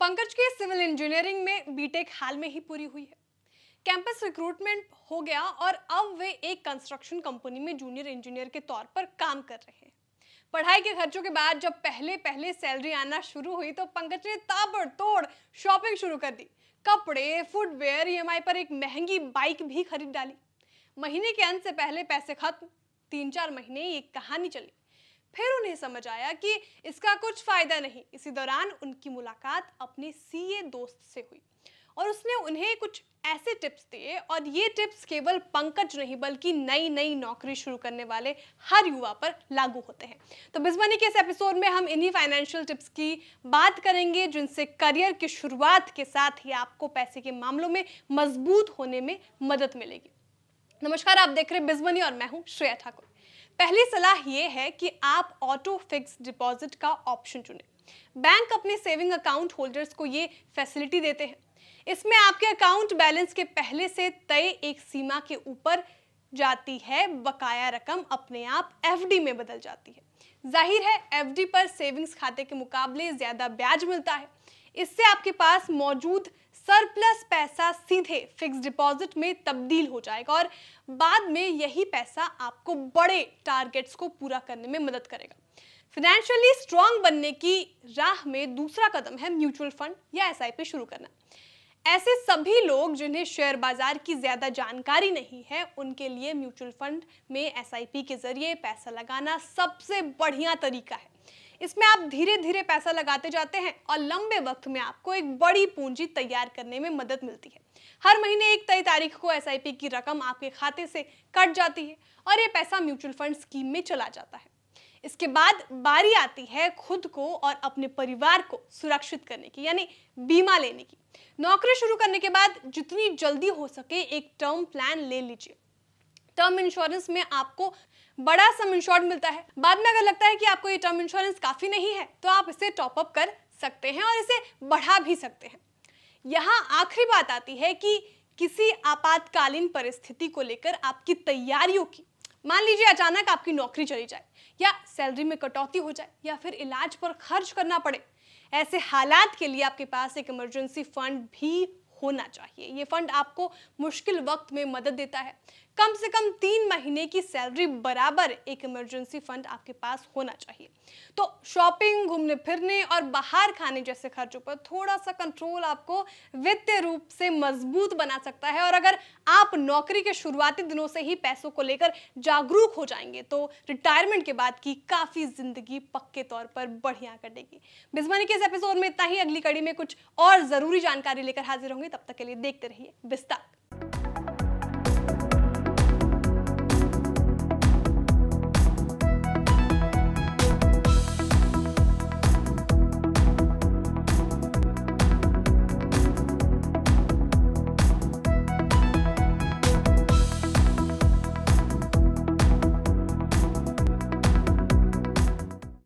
पंकज के civil engineering में BTech हाल में ही पूरी हुई है। कैंपस रिक्रूटमेंट हो गया और अब वे एक कंस्ट्रक्शन कंपनी में जूनियर इंजीनियर के तौर पर काम कर रहे हैं। पढ़ाई के खर्चों के बाद जब पहले पहले सैलरी आना शुरू हुई तो पंकज ने ताबड़तोड़ शॉपिंग शुरू कर दी। कपड़े, फुटवेयर, ईएमआई पर एक महंगी बाइक भी खरीद डाली। महीने के अंत से पहले पैसे खत्म। 3-4 महीने ये कहानी चली। फिर उन्हें समझ आया कि इसका कुछ फायदा नहीं। इसी दौरान उनकी मुलाकात अपने सीए दोस्त से हुई और उसने उन्हें कुछ ऐसे टिप्स दिए, और ये टिप्स केवल पंकज नहीं बल्कि नई नई नौकरी शुरू करने वाले हर युवा पर लागू होते हैं। तो बिजमनी के इस एपिसोड में हम इन्हीं फाइनेंशियल टिप्स की बात करेंगे जिनसे करियर की शुरुआत के साथ ही आपको पैसे के मामलों में मजबूत होने में मदद मिलेगी। नमस्कार, आप देख रहे हैं बिजमनी और मैं हूं श्रेया ठाकुर। पहली सलाह यह है कि आप ऑटो फिक्स डिपॉजिट का ऑप्शन चुनें। बैंक अपने सेविंग अकाउंट होल्डर्स को ये फैसिलिटी देते हैं। इसमें आपके अकाउंट बैलेंस के पहले से तय एक सीमा के ऊपर जाती है बकाया रकम अपने आप एफडी में बदल जाती है। जाहिर है एफडी पर सेविंग्स खाते के मुकाबले ज्यादा ब्याज मिलता है। इससे आपके पास मौजूद सरप्लस पैसा सीधे फिक्स डिपॉजिट में तब्दील हो जाएगा और बाद में यही पैसा आपको बड़े टारगेट्स को पूरा करने में मदद करेगा। फाइनेंशियली स्ट्रांग बनने की राह में दूसरा कदम है म्यूचुअल फंड या एसआईपी शुरू करना। ऐसे सभी लोग जिन्हें शेयर बाजार की ज्यादा जानकारी नहीं है, उनके लिए म्यूचुअल फंड में एसआईपी के जरिए पैसा लगाना सबसे बढ़िया तरीका है। इसमें आप धीरे धीरे पैसा लगाते जाते हैं और लंबे वक्त में आपको एक बड़ी पूंजी तैयार करने में मदद मिलती है। हर महीने एक तय तारीख को एसआईपी की रकम आपके खाते से कट जाती है और ये पैसा म्यूचुअल फंड स्कीम में चला जाता है। इसके बाद बारी आती है खुद को और अपने परिवार को सुरक्षित करने की, यानी बीमा लेने की। नौकरी शुरू करने के बाद जितनी जल्दी हो सके एक टर्म प्लान ले लीजिए। टर्म इंश्योरेंस में आपको बड़ा सम इंश्योर्ड मिलता है। बाद में अगर लगता है कि आपको ये टर्म इंश्योरेंस काफी नहीं है तो आप इसे टॉप अप कर सकते हैं और इसे बढ़ा भी सकते हैं। यहाँ आखिरी बात आती है कि किसी आपातकालीन परिस्थिति को लेकर आपकी तैयारियों की। मान लीजिए अचानक आपकी नौकरी चली जाए या सैलरी में कटौती हो जाए या फिर इलाज पर खर्च करना पड़े। ऐसे हालात के लिए आपके पास एक इमरजेंसी फंड भी होना चाहिए। ये फंड आपको मुश्किल वक्त में मदद देता है। कम से कम 3 महीने की सैलरी बराबर एक इमरजेंसी फंड आपके पास होना चाहिए। तो शॉपिंग, घूमने फिरने और बाहर खाने जैसे खर्चों पर थोड़ा सा कंट्रोल आपको वित्तीय रूप से मजबूत बना सकता है। और अगर आप नौकरी के शुरुआती दिनों से ही पैसों को लेकर जागरूक हो जाएंगे तो रिटायरमेंट के बाद की काफी जिंदगी पक्के तौर पर बढ़िया कटेगी। बिजमनी के इस एपिसोड में इतना ही। अगली कड़ी में कुछ और जरूरी जानकारी लेकर हाजिर होंगे। तब तक के लिए देखते रहिए बिस्तार।